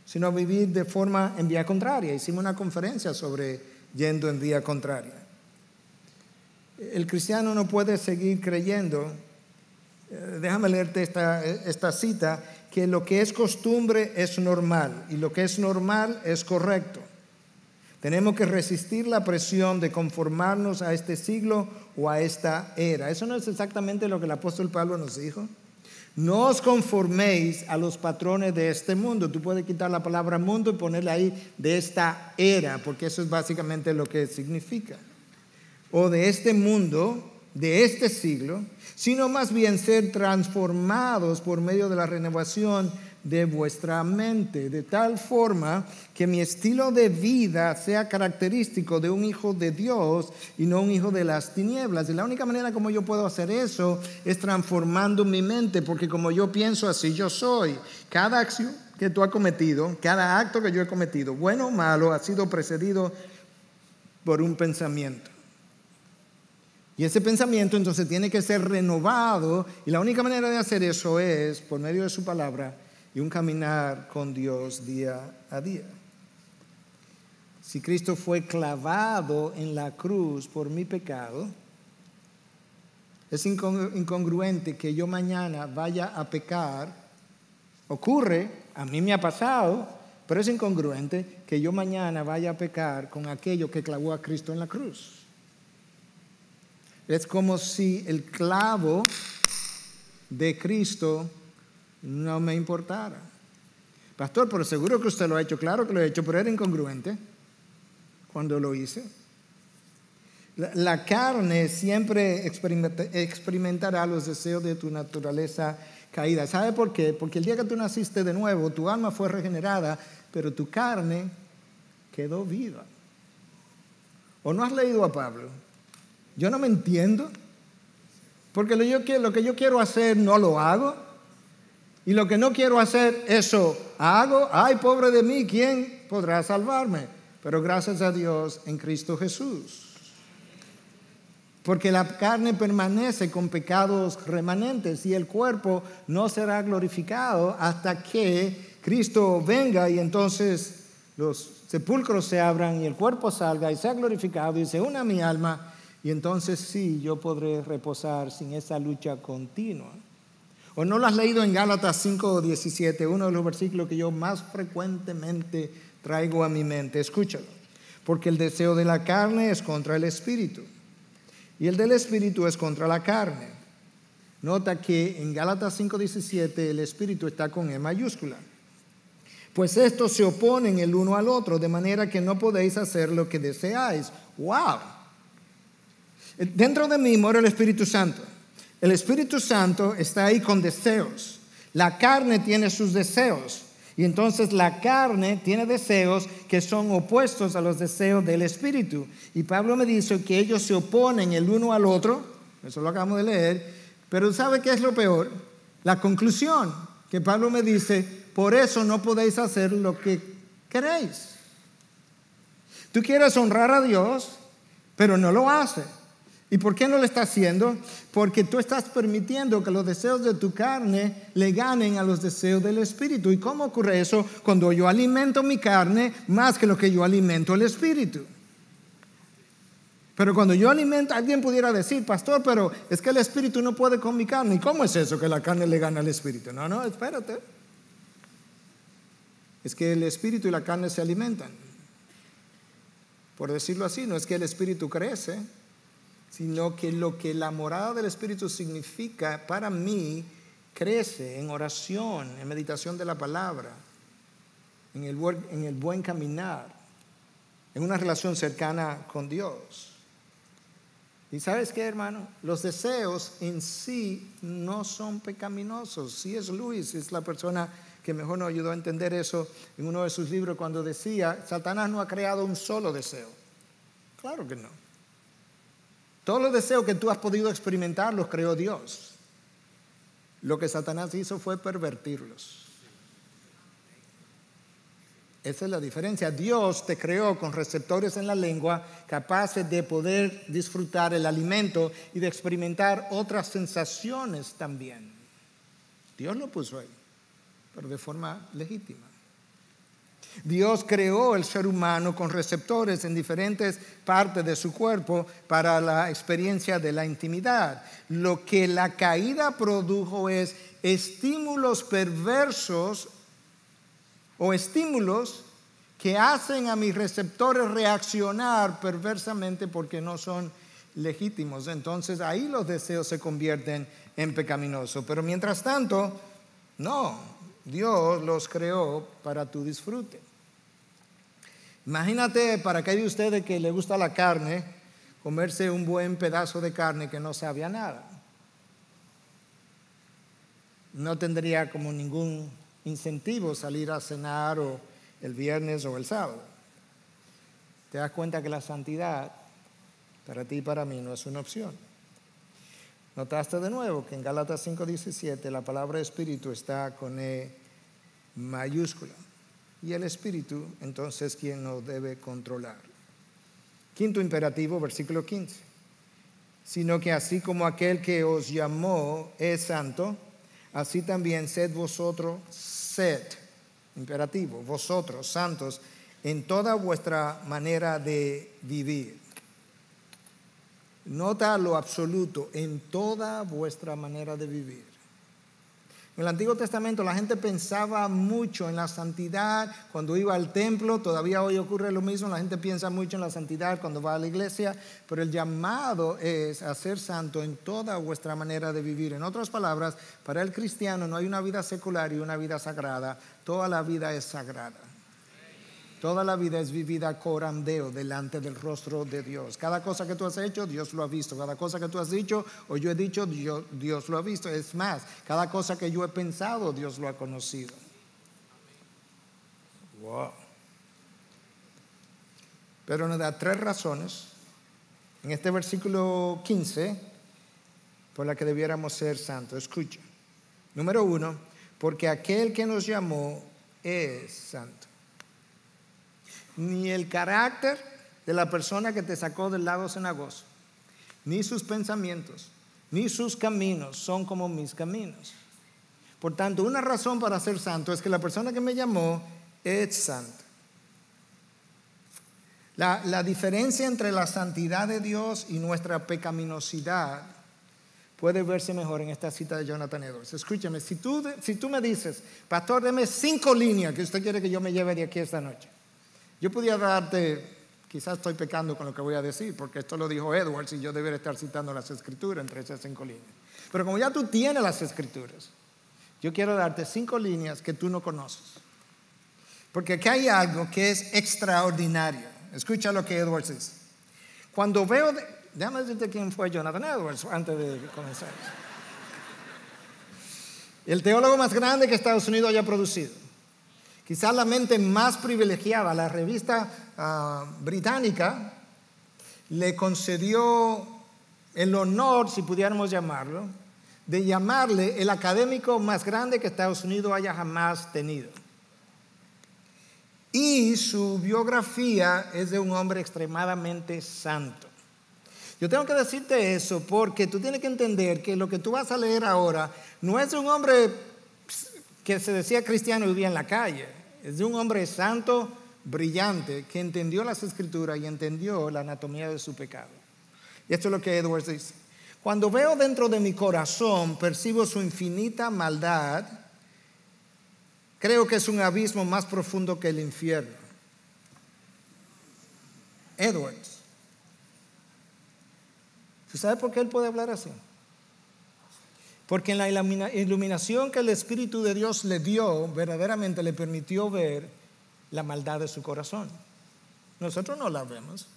sino a vivir de forma en vía contraria. Hicimos una conferencia sobre yendo en vía contraria. El cristiano no puede seguir creyendo, déjame leerte esta cita, que lo que es costumbre es normal y lo que es normal es correcto. Tenemos que resistir la presión de conformarnos a este siglo o a esta era. ¿Eso no es exactamente lo que el apóstol Pablo nos dijo? No os conforméis a los patrones de este mundo. Tú puedes quitar la palabra mundo y ponerle ahí de esta era, porque eso es básicamente lo que significa. O de este mundo, de este siglo, sino más bien ser transformados por medio de la renovación de vuestra mente, de tal forma que mi estilo de vida sea característico de un hijo de Dios y no un hijo de las tinieblas. Y la única manera como yo puedo hacer eso es transformando mi mente, porque como yo pienso, así yo soy. Cada acción que tú has cometido, cada acto que yo he cometido, bueno o malo, ha sido precedido por un pensamiento. Y ese pensamiento entonces tiene que ser renovado, y la única manera de hacer eso es por medio de su palabra y un caminar con Dios día a día. Si Cristo fue clavado en la cruz por mi pecado, es incongruente que yo mañana vaya a pecar. Ocurre, a mí me ha pasado, pero es incongruente que yo mañana vaya a pecar con aquello que clavó a Cristo en la cruz. Es como si el clavo de Cristo no me importara. Pastor, pero seguro que usted lo ha hecho. Claro que lo he hecho, pero era incongruente cuando lo hice. La carne siempre experimentará los deseos de tu naturaleza caída. ¿Sabe por qué? Porque el día que tú naciste de nuevo, tu alma fue regenerada, pero tu carne quedó viva. ¿O no has leído a Pablo? Yo no me entiendo, porque lo que yo quiero hacer no lo hago. Y lo que no quiero hacer, eso hago. Ay, pobre de mí, ¿quién podrá salvarme? Pero gracias a Dios en Cristo Jesús. Porque la carne permanece con pecados remanentes y el cuerpo no será glorificado hasta que Cristo venga y entonces los sepulcros se abran y el cuerpo salga y sea glorificado y se una a mi alma. Y entonces sí, yo podré reposar sin esa lucha continua. ¿O no lo has leído en Gálatas 5:17? Uno de los versículos que yo más frecuentemente traigo a mi mente. Escúchalo. Porque el deseo de la carne es contra el espíritu, y el del espíritu es contra la carne. Nota que en Gálatas 5:17 el espíritu está con E mayúscula. Pues estos se oponen el uno al otro, de manera que no podéis hacer lo que deseáis. ¡Wow! Dentro de mí mora el Espíritu Santo. El Espíritu Santo está ahí con deseos. La carne tiene sus deseos. Y entonces la carne tiene deseos que son opuestos a los deseos del Espíritu. Y Pablo me dice que ellos se oponen el uno al otro. Eso lo acabamos de leer. Pero ¿sabe qué es lo peor? La conclusión que Pablo me dice, por eso no podéis hacer lo que queréis. Tú quieres honrar a Dios, pero no lo haces. ¿Y por qué no lo estás haciendo? Porque tú estás permitiendo que los deseos de tu carne le ganen a los deseos del Espíritu. ¿Y cómo ocurre eso? Cuando yo alimento mi carne más que lo que yo alimento el Espíritu. Pero cuando yo alimento, alguien pudiera decir, pastor, pero es que el Espíritu no puede con mi carne. ¿Y cómo es eso que la carne le gana al Espíritu? No, espérate. Es que el Espíritu y la carne se alimentan. Por decirlo así, no es que el Espíritu crece, sino que lo que la morada del Espíritu significa para mí crece en oración, en meditación de la palabra, en el buen caminar, en una relación cercana con Dios. ¿Y sabes qué, hermano? Los deseos en sí no son pecaminosos. C.S. Lewis es la persona que mejor nos ayudó a entender eso en uno de sus libros cuando decía, Satanás no ha creado un solo deseo. Claro que no. Todos los deseos que tú has podido experimentar los creó Dios. Lo que Satanás hizo fue pervertirlos. Esa es la diferencia. Dios te creó con receptores en la lengua capaces de poder disfrutar el alimento y de experimentar otras sensaciones también. Dios lo puso ahí, pero de forma legítima. Dios creó el ser humano con receptores en diferentes partes de su cuerpo para la experiencia de la intimidad. Lo que la caída produjo es estímulos perversos o estímulos que hacen a mis receptores reaccionar perversamente porque no son legítimos. Entonces ahí los deseos se convierten en pecaminosos. Pero mientras tanto, no, Dios los creó para tu disfrute. Imagínate, para aquellos de ustedes que les gusta la carne, comerse un buen pedazo de carne que no sabe a nada. No tendría como ningún incentivo salir a cenar o el viernes o el sábado. Te das cuenta que la santidad para ti y para mí no es una opción. Notaste de nuevo que en Gálatas 5:17 la palabra espíritu está con E mayúscula. Y el espíritu, entonces, ¿quién nos debe controlar? Quinto imperativo, versículo 15. Sino que así como aquel que os llamó es santo, así también sed vosotros, imperativo, vosotros santos, en toda vuestra manera de vivir. Nota lo absoluto, en toda vuestra manera de vivir. En el Antiguo Testamento la gente pensaba mucho en la santidad cuando iba al templo. Todavía hoy ocurre lo mismo, la gente piensa mucho en la santidad cuando va a la iglesia, pero el llamado es a ser santo en toda vuestra manera de vivir. En otras palabras, para el cristiano no hay una vida secular y una vida sagrada, toda la vida es sagrada. Toda la vida es vivida coram Deo, delante del rostro de Dios. Cada cosa que tú has hecho, Dios lo ha visto. Cada cosa que tú has dicho o yo he dicho, Dios lo ha visto. Es más, cada cosa que yo he pensado, Dios lo ha conocido. Wow. Pero nos da 3 razones en este versículo 15 por las que debiéramos ser santos. Escucha. Número 1, porque aquel que nos llamó es santo. Ni el carácter de la persona que te sacó del lago cenagoso, ni sus pensamientos, ni sus caminos son como mis caminos. Por tanto, una razón para ser santo es que la persona que me llamó es santa. La diferencia entre la santidad de Dios y nuestra pecaminosidad puede verse mejor en esta cita de Jonathan Edwards. Escúchame, si tú me dices, pastor, deme 5 líneas que usted quiere que yo me lleve de aquí esta noche. Yo podía darte, quizás estoy pecando con lo que voy a decir, porque esto lo dijo Edwards y yo debería estar citando las escrituras entre esas 5 líneas. Pero como ya tú tienes las escrituras, yo quiero darte 5 líneas que tú no conoces. Porque aquí hay algo que es extraordinario. Escucha lo que Edwards dice. Cuando veo, déjame decirte quién fue Jonathan Edwards antes de comenzar. El teólogo más grande que Estados Unidos haya producido. Quizás la mente más privilegiada, la revista británica, le concedió el honor, si pudiéramos llamarlo, de llamarle el académico más grande que Estados Unidos haya jamás tenido. Y su biografía es de un hombre extremadamente santo. Yo tengo que decirte eso porque tú tienes que entender que lo que tú vas a leer ahora no es de un hombre que se decía cristiano y vivía en la calle. Es de un hombre santo, brillante, que entendió las escrituras y entendió la anatomía de su pecado. Y esto es lo que Edwards dice. Cuando veo dentro de mi corazón, percibo su infinita maldad. Creo que es un abismo más profundo que el infierno. Edwards. ¿Tú sabes por qué él puede hablar así? Porque en la iluminación que el Espíritu de Dios le dio, verdaderamente le permitió ver la maldad de su corazón. Nosotros no la vemos.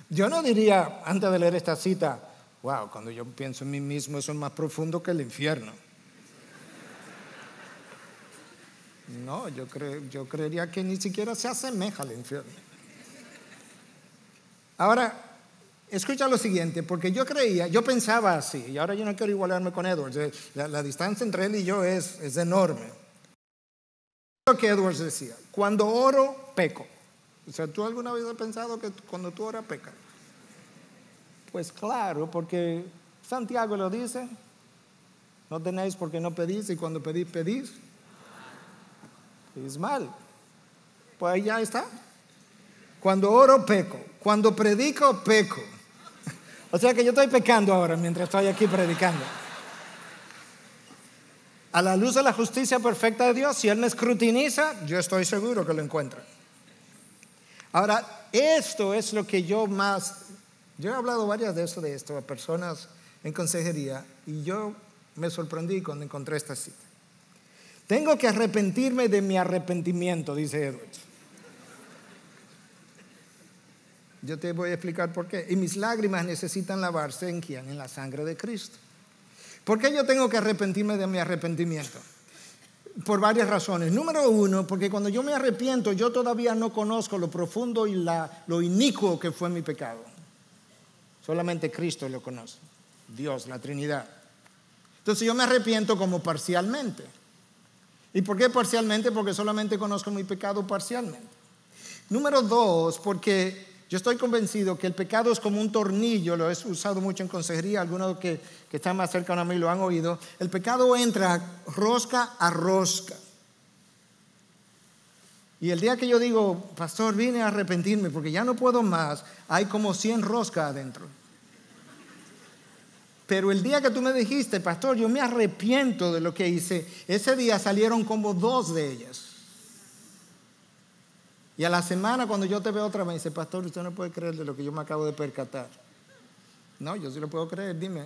Yo no diría, antes de leer esta cita, wow, cuando yo pienso en mí mismo, eso es más profundo que el infierno. No, yo creería que ni siquiera se asemeja al infierno. Ahora, escucha lo siguiente, porque yo pensaba así, y ahora yo no quiero igualarme con Edwards. La distancia entre él y yo es enorme. Lo que Edwards decía, cuando oro, peco. O sea, ¿tú alguna vez has pensado que cuando tú oras, pecas? Pues claro, porque Santiago lo dice, no tenéis porque no pedís, y cuando pedís, pedís mal. Pues ahí ya está. Cuando oro, peco. Cuando predico, peco. O sea que yo estoy pecando ahora mientras estoy aquí predicando. A la luz de la justicia perfecta de Dios, si Él me escrutiniza, yo estoy seguro que lo encuentra. Ahora, esto es lo que yo he hablado varias veces de esto a personas en consejería, y yo me sorprendí cuando encontré esta cita. Tengo que arrepentirme de mi arrepentimiento, dice Edwards. Yo te voy a explicar por qué. Y mis lágrimas necesitan lavarse ¿en quién? En la sangre de Cristo. ¿Por qué yo tengo que arrepentirme de mi arrepentimiento? Por varias razones. Número uno, porque cuando yo me arrepiento, yo todavía no conozco lo profundo y lo inicuo que fue mi pecado. Solamente Cristo lo conoce. Dios, la Trinidad. Entonces yo me arrepiento como parcialmente. ¿Y por qué parcialmente? Porque solamente conozco mi pecado parcialmente. Número dos, porque yo estoy convencido que el pecado es como un tornillo, lo he usado mucho en consejería, algunos que están más cercanos a mí lo han oído. El pecado entra rosca a rosca. Y el día que yo digo, pastor, vine a arrepentirme porque ya no puedo más, hay como 100 roscas adentro. Pero el día que tú me dijiste, pastor, yo me arrepiento de lo que hice, ese día salieron como 2 de ellas. Y a la semana, cuando yo te veo otra vez, me dice, pastor, usted no puede creer de lo que yo me acabo de percatar. No, yo sí lo puedo creer, dime.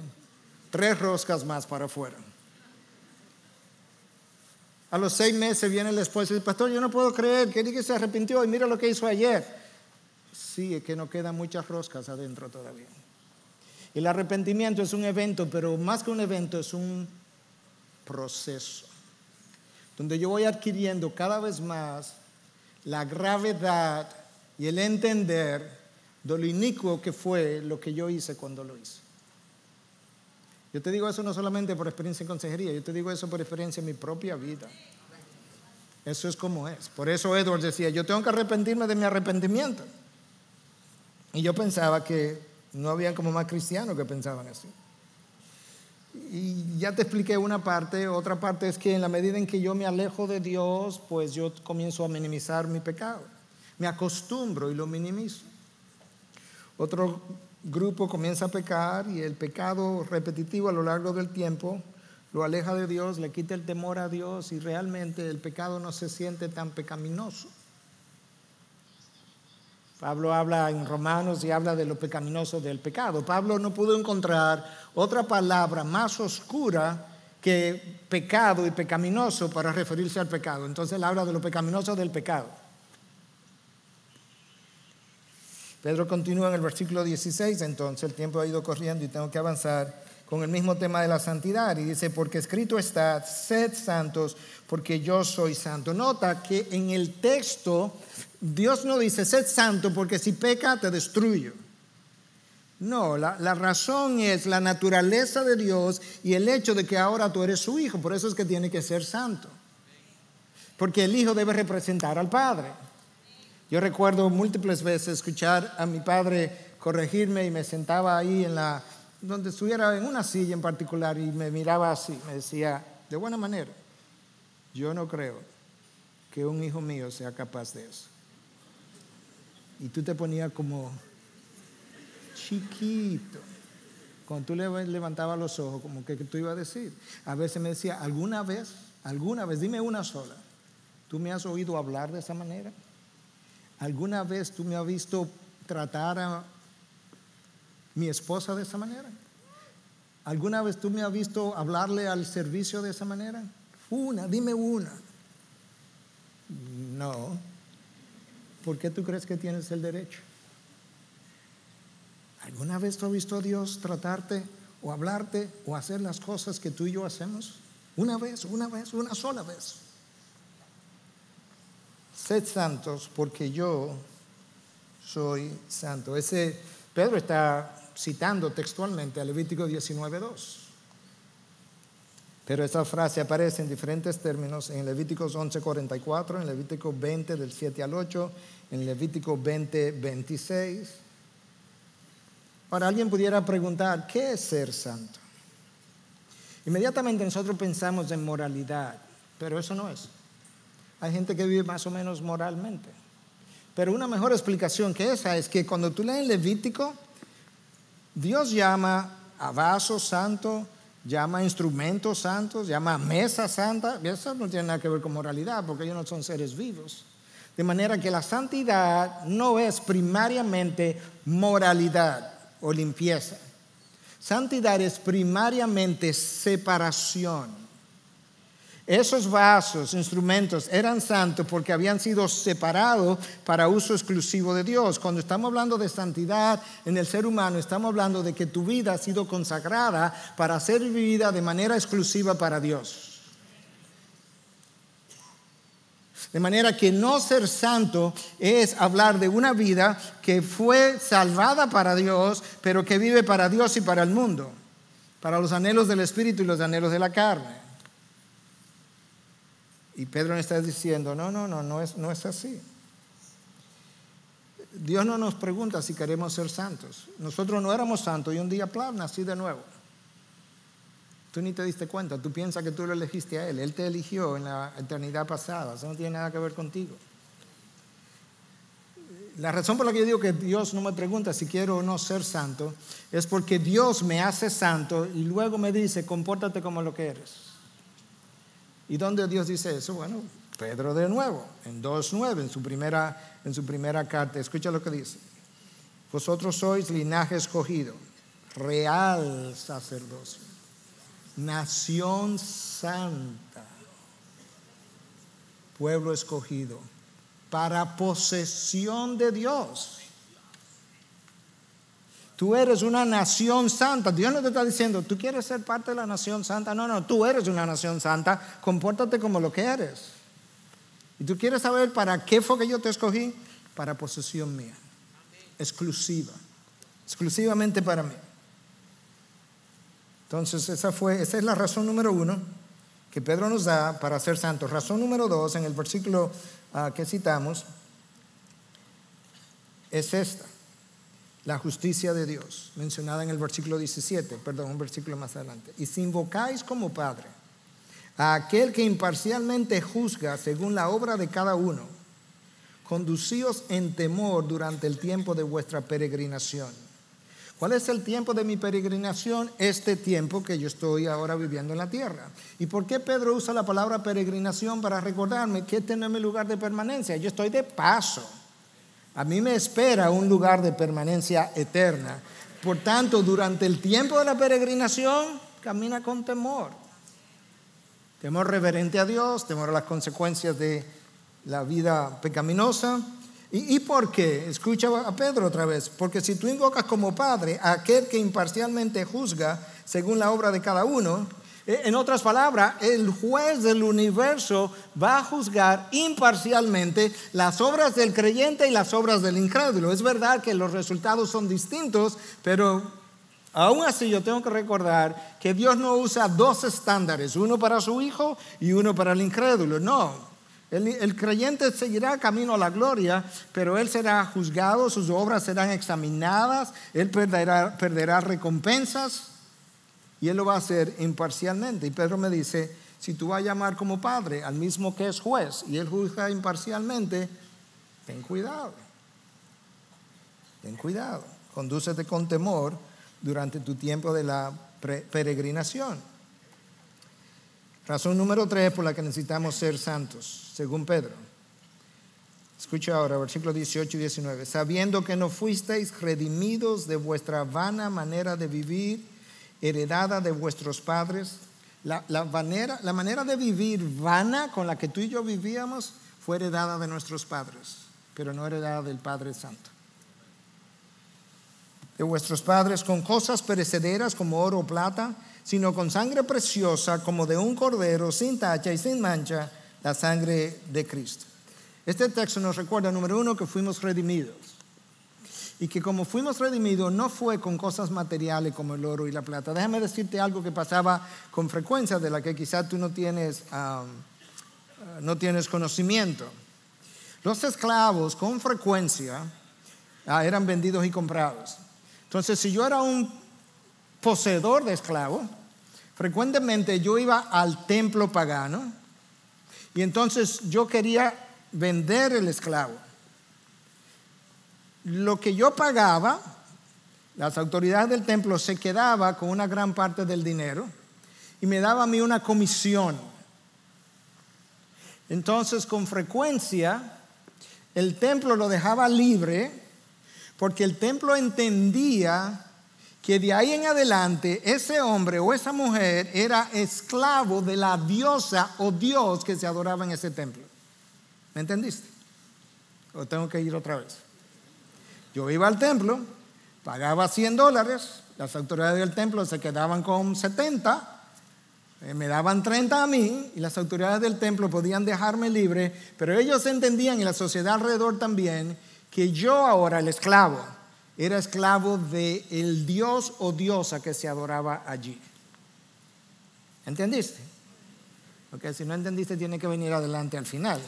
3 roscas más para afuera. A los 6 meses viene el esposo y dice, pastor, yo no puedo creer que se arrepintió y mira lo que hizo ayer. Sí, es que no quedan muchas roscas adentro todavía. El arrepentimiento es un evento, pero más que un evento es un proceso, donde yo voy adquiriendo cada vez más la gravedad y el entender de lo inicuo que fue lo que yo hice cuando lo hice. Yo te digo eso no solamente por experiencia en consejería, yo te digo eso por experiencia en mi propia vida. Eso es como es. Por eso Edwards decía, yo tengo que arrepentirme de mi arrepentimiento. Y yo pensaba que no había como más cristianos que pensaban así. Y ya te expliqué una parte. Otra parte es que en la medida en que yo me alejo de Dios, pues yo comienzo a minimizar mi pecado. Me acostumbro y lo minimizo. Otro grupo comienza a pecar y el pecado repetitivo a lo largo del tiempo lo aleja de Dios, le quita el temor a Dios y realmente el pecado no se siente tan pecaminoso. Pablo habla en Romanos y habla de lo pecaminoso del pecado. Pablo no pudo encontrar otra palabra más oscura que pecado y pecaminoso para referirse al pecado. Entonces él habla de lo pecaminoso del pecado. Pedro continúa en el versículo 16, entonces el tiempo ha ido corriendo y tengo que avanzar con el mismo tema de la santidad. Y dice, porque escrito está, sed santos porque yo soy santo. Nota que en el texto Dios no dice, sed santo porque si peca te destruyo. No, la razón es la naturaleza de Dios y el hecho de que ahora tú eres su hijo. Por eso es que tiene que ser santo. Porque el hijo debe representar al padre. Yo recuerdo múltiples veces escuchar a mi padre corregirme y me sentaba ahí donde estuviera en una silla en particular y me miraba así, me decía, de buena manera, yo no creo que un hijo mío sea capaz de eso. Y tú te ponías como chiquito. Cuando tú levantabas los ojos, como que tú ibas a decir. A veces me decía, alguna vez, dime una sola, ¿tú me has oído hablar de esa manera? ¿Alguna vez tú me has visto tratar a mi esposa de esa manera? ¿Alguna vez tú me has visto hablarle al servicio de esa manera? Dime una. No. ¿Por qué tú crees que tienes el derecho? ¿Alguna vez tú has visto a Dios tratarte o hablarte o hacer las cosas que tú y yo hacemos? Una sola vez. Sed santos porque yo soy santo. Pedro está citando textualmente a Levítico 19:2. Pero esa frase aparece en diferentes términos en Levítico 11:44, en Levítico 20 del 7 al 8, en Levítico 20:26. Ahora alguien pudiera preguntar, ¿qué es ser santo? Inmediatamente nosotros pensamos en moralidad, pero eso no es. Hay gente que vive más o menos moralmente. Pero una mejor explicación que esa es que cuando tú lees Levítico, Dios llama a vaso santo llama instrumentos santos, llama mesa santa. Eso no tiene nada que ver con moralidad, porque ellos no son seres vivos. De manera que la santidad no es primariamente moralidad o limpieza. Santidad es primariamente separación. Esos vasos, instrumentos, eran santos porque habían sido separados para uso exclusivo de Dios. Cuando estamos hablando de santidad en el ser humano, estamos hablando de que tu vida ha sido consagrada para ser vivida de manera exclusiva para Dios. De manera que no ser santo es hablar de una vida que fue salvada para Dios, pero que vive para Dios y para el mundo, para los anhelos del espíritu y los anhelos de la carne. Y Pedro está diciendo, no es así. Dios no nos pregunta si queremos ser santos. Nosotros no éramos santos y un día, plan, nací de nuevo. Tú ni te diste cuenta, tú piensas que tú lo elegiste a Él. Él te eligió en la eternidad pasada, eso no tiene nada que ver contigo. La razón por la que yo digo que Dios no me pregunta si quiero o no ser santo es porque Dios me hace santo y luego me dice, compórtate como lo que eres. ¿Y dónde Dios dice eso? Bueno, Pedro de nuevo, en 2:9, en su primera carta. Escucha lo que dice. Vosotros sois linaje escogido, real sacerdocio, nación santa, pueblo escogido, para posesión de Dios. Tú eres una nación santa. Dios no te está diciendo, ¿tú quieres ser parte de la nación santa? No, tú eres una nación santa. Compórtate como lo que eres. ¿Y tú quieres saber para qué fue que yo te escogí? Para posesión mía. Exclusiva. Exclusivamente para mí. Entonces esa es la razón número 1 que Pedro nos da para ser santos. Razón número 2 en el versículo que citamos es esta. La justicia de Dios, mencionada en el versículo 17, un versículo más adelante. Y si invocáis como Padre a aquel que imparcialmente juzga según la obra de cada uno, conducíos en temor durante el tiempo de vuestra peregrinación. ¿Cuál es el tiempo de mi peregrinación? Este tiempo que yo estoy ahora viviendo en la tierra. ¿Y por qué Pedro usa la palabra peregrinación? Para recordarme que este no es mi lugar de permanencia. Yo estoy de paso. A mí me espera un lugar de permanencia eterna. Por tanto, durante el tiempo de la peregrinación, camina con temor. Temor reverente a Dios, temor a las consecuencias de la vida pecaminosa. ¿Y por qué? Escucha a Pedro otra vez. Porque si tú invocas como Padre a aquel que imparcialmente juzga según la obra de cada uno, en otras palabras, el juez del universo va a juzgar imparcialmente las obras del creyente y las obras del incrédulo. Es verdad que los resultados son distintos, pero aún así yo tengo que recordar que Dios no usa dos estándares, uno para su hijo y uno para el incrédulo. No, el creyente seguirá camino a la gloria, pero él será juzgado, sus obras serán examinadas, él perderá recompensas. Y Él lo va a hacer imparcialmente. Y Pedro me dice, si tú vas a llamar como Padre al mismo que es juez y Él juzga imparcialmente, ten cuidado. Ten cuidado. Condúcete con temor durante tu tiempo de la peregrinación. Razón número 3 por la que necesitamos ser santos, según Pedro. Escucha ahora, versículos 18 y 19. Sabiendo que no fuisteis redimidos de vuestra vana manera de vivir, heredada de vuestros padres. La manera de vivir vana con la que tú y yo vivíamos fue heredada de nuestros padres, pero no heredada del Padre Santo. De vuestros padres con cosas perecederas como oro o plata, sino con sangre preciosa como de un cordero sin tacha y sin mancha, la sangre de Cristo. Este texto nos recuerda, número 1, que fuimos redimidos. Y que como fuimos redimidos no fue con cosas materiales como el oro y la plata. Déjame decirte algo que pasaba con frecuencia, de la que quizás tú no tienes conocimiento. Los esclavos con frecuencia eran vendidos y comprados. Entonces, si yo era un poseedor de esclavos, frecuentemente yo iba al templo pagano y entonces yo quería vender el esclavo. Lo que yo pagaba, las autoridades del templo se quedaba con una gran parte del dinero y me daba a mí una comisión. Entonces, con frecuencia, el templo lo dejaba libre porque el templo entendía que de ahí en adelante ese hombre o esa mujer era esclavo de la diosa o dios que se adoraba en ese templo. ¿Me entendiste? ¿O tengo que ir otra vez? Yo iba al templo, pagaba $100, las autoridades del templo se quedaban con 70, me daban 30 a mí y las autoridades del templo podían dejarme libre, pero ellos entendían, y la sociedad alrededor también, que yo ahora, el esclavo, era esclavo del dios o diosa que se adoraba allí. ¿Entendiste? Porque si no entendiste, tiene que venir adelante al final.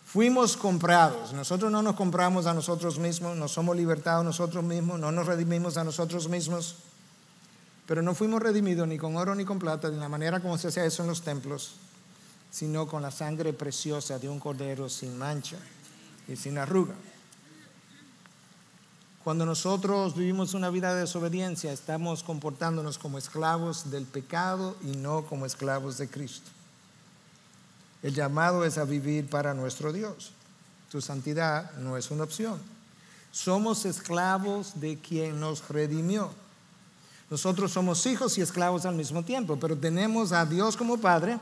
Fuimos comprados. Nosotros no nos compramos a nosotros mismos, no somos libertados nosotros mismos, no nos redimimos a nosotros mismos. Pero no fuimos redimidos ni con oro ni con plata, de la manera como se hacía eso en los templos, sino con la sangre preciosa de un cordero sin mancha y sin arruga. Cuando nosotros vivimos una vida de desobediencia, estamos comportándonos como esclavos del pecado y no como esclavos de Cristo. El llamado es a vivir para nuestro Dios. Tu santidad no es una opción. Somos esclavos de quien nos redimió. Nosotros somos hijos y esclavos al mismo tiempo, pero tenemos a Dios como Padre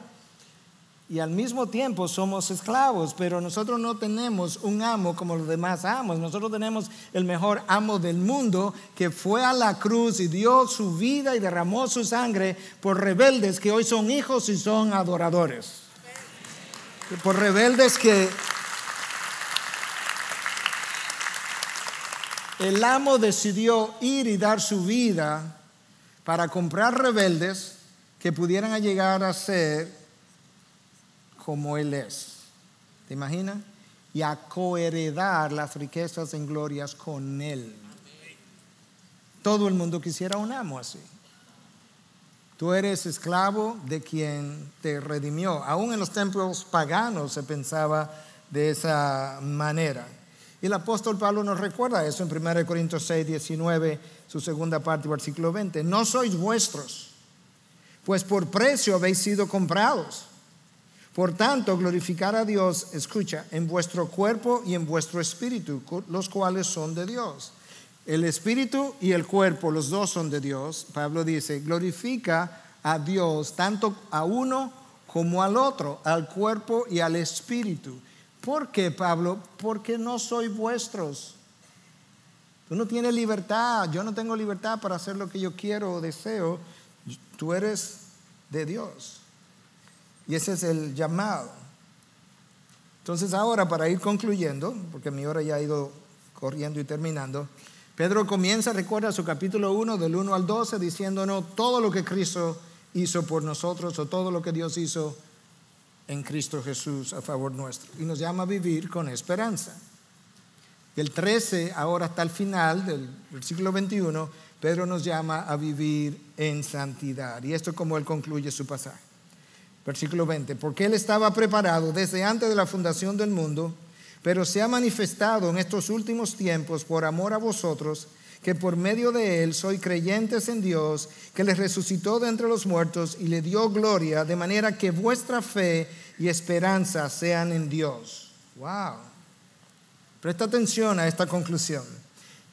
y al mismo tiempo somos esclavos, pero nosotros no tenemos un amo como los demás amos. Nosotros tenemos el mejor amo del mundo, que fue a la cruz y dio su vida y derramó su sangre por rebeldes que hoy son hijos y son adoradores. Por rebeldes que el amo decidió ir y dar su vida para comprar rebeldes que pudieran llegar a ser como Él es. ¿Te imaginas? Y a coheredar las riquezas en glorias con Él. Todo el mundo quisiera un amo así. Tú eres esclavo de quien te redimió. Aún en los templos paganos se pensaba de esa manera. Y el apóstol Pablo nos recuerda eso en 1 Corintios 6, 19, su segunda parte, versículo 20. No sois vuestros, pues por precio habéis sido comprados. Por tanto, glorificar a Dios, escucha, en vuestro cuerpo y en vuestro espíritu, los cuales son de Dios. El espíritu y el cuerpo, los dos son de Dios. Pablo dice, glorifica a Dios tanto a uno como al otro, al cuerpo y al espíritu. ¿Por qué, Pablo? Porque no soy vuestros. Tú no tienes libertad, yo no tengo libertad para hacer lo que yo quiero o deseo. Tú eres de Dios. Y ese es el llamado. Entonces ahora, para ir concluyendo, porque mi hora ya ha ido corriendo y terminando, Pedro comienza, recuerda su capítulo 1, del 1 al 12, diciéndonos todo lo que Cristo hizo por nosotros, o todo lo que Dios hizo en Cristo Jesús a favor nuestro. Y nos llama a vivir con esperanza. Del 13 ahora hasta el final del versículo 21, Pedro nos llama a vivir en santidad. Y esto es como él concluye su pasaje. Versículo 20, porque Él estaba preparado desde antes de la fundación del mundo, pero se ha manifestado en estos últimos tiempos por amor a vosotros, que por medio de Él sois creyentes en Dios, que les resucitó de entre los muertos y le dio gloria, de manera que vuestra fe y esperanza sean en Dios. Wow. Presta atención a esta conclusión.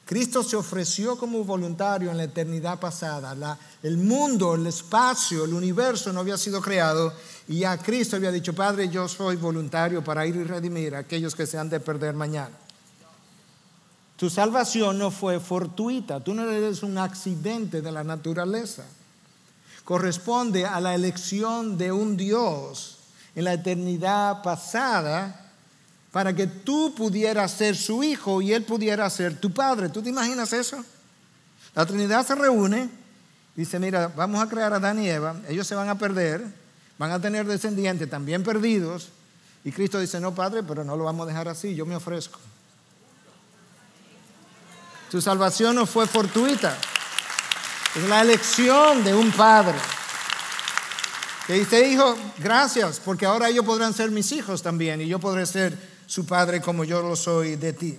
Cristo se ofreció como voluntario en la eternidad pasada. El mundo, el espacio, el universo no había sido creado, y ya Cristo había dicho, Padre, yo soy voluntario para ir y redimir a aquellos que se han de perder mañana. Tu salvación no fue fortuita, tú no eres un accidente de la naturaleza. Corresponde a la elección de un Dios en la eternidad pasada, para que tú pudieras ser su hijo y Él pudiera ser tu padre. ¿Tú te imaginas eso? La Trinidad se reúne, dice, mira, vamos a crear a Adán y Eva, ellos se van a perder, van a tener descendientes también perdidos, y Cristo dice, no, Padre, pero no lo vamos a dejar así, yo me ofrezco. Tu salvación no fue fortuita, es la elección de un padre que dice, hijo, gracias, porque ahora ellos podrán ser mis hijos también, y yo podré ser su padre como yo lo soy de ti.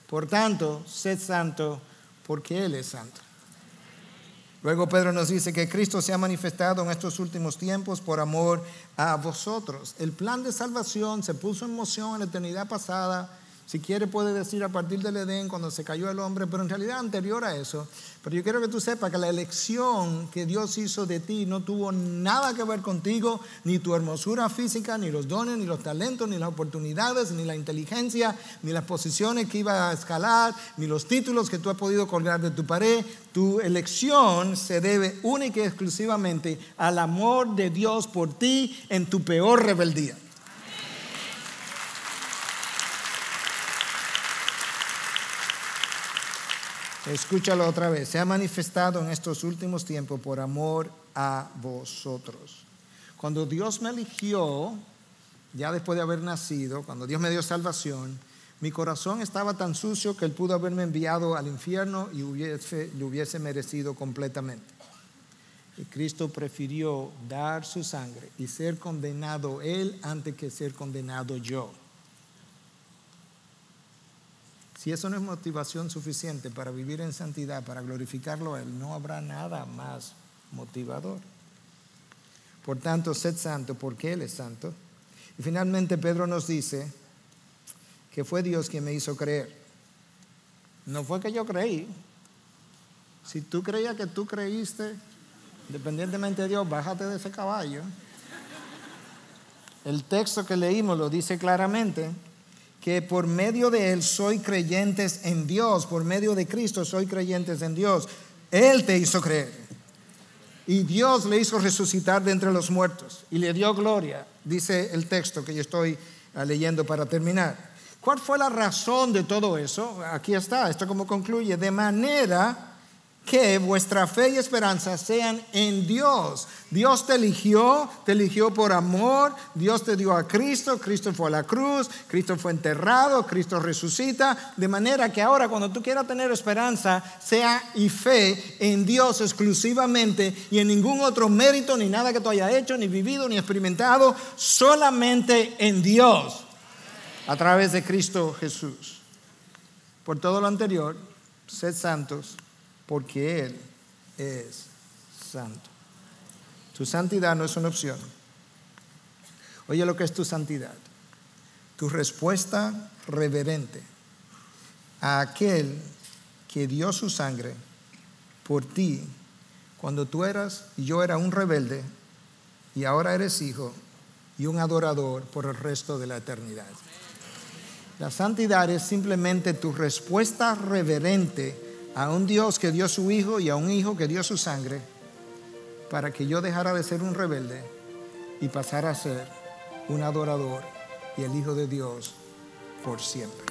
Por tanto, sed santo porque Él es santo. Luego Pedro nos dice que Cristo se ha manifestado en estos últimos tiempos por amor a vosotros. El plan de salvación se puso en moción en la eternidad pasada. Si quiere puede decir a partir del Edén, cuando se cayó el hombre, pero en realidad anterior a eso. Pero yo quiero que tú sepas que la elección que Dios hizo de ti no tuvo nada que ver contigo, ni tu hermosura física, ni los dones, ni los talentos, ni las oportunidades, ni la inteligencia, ni las posiciones que iba a escalar, ni los títulos que tú has podido colgar de tu pared. Tu elección se debe única y exclusivamente al amor de Dios por ti en tu peor rebeldía. Escúchalo otra vez. Se ha manifestado en estos últimos tiempos por amor a vosotros. Cuando Dios me eligió, ya después de haber nacido, cuando Dios me dio salvación, mi corazón estaba tan sucio que Él pudo haberme enviado al infierno y lo hubiese merecido completamente. Y Cristo prefirió dar su sangre y ser condenado Él antes que ser condenado yo. Si eso no es motivación suficiente para vivir en santidad, para glorificarlo a Él, no habrá nada más motivador. Por tanto, sed santo porque Él es santo. Y finalmente Pedro nos dice que fue Dios quien me hizo creer. No fue que yo creí. Si tú creías que tú creíste, independientemente de Dios, bájate de ese caballo. El texto que leímos lo dice claramente, que por medio de Él soy creyentes en Dios, por medio de Cristo soy creyentes en Dios. Él te hizo creer. Y Dios le hizo resucitar de entre los muertos y le dio gloria, dice el texto que yo estoy leyendo para terminar. ¿Cuál fue la razón de todo eso? Aquí está, esto como concluye: de manera que vuestra fe y esperanza sean en Dios. Dios te eligió por amor. Dios te dio a Cristo. Cristo fue a la cruz. Cristo fue enterrado. Cristo resucita. De manera que ahora cuando tú quieras tener esperanza, sea y fe en Dios exclusivamente y en ningún otro mérito, ni nada que tú hayas hecho, ni vivido, ni experimentado. Solamente en Dios, a través de Cristo Jesús. Por todo lo anterior, sed santos, porque Él es santo. Tu santidad no es una opción. Oye lo que es tu santidad: tu respuesta reverente a aquel que dio su sangre por ti cuando tú eras y yo era un rebelde, y ahora eres hijo y un adorador por el resto de la eternidad. La santidad es simplemente tu respuesta reverente a un Dios que dio su Hijo y a un Hijo que dio su sangre para que yo dejara de ser un rebelde y pasara a ser un adorador y el Hijo de Dios por siempre.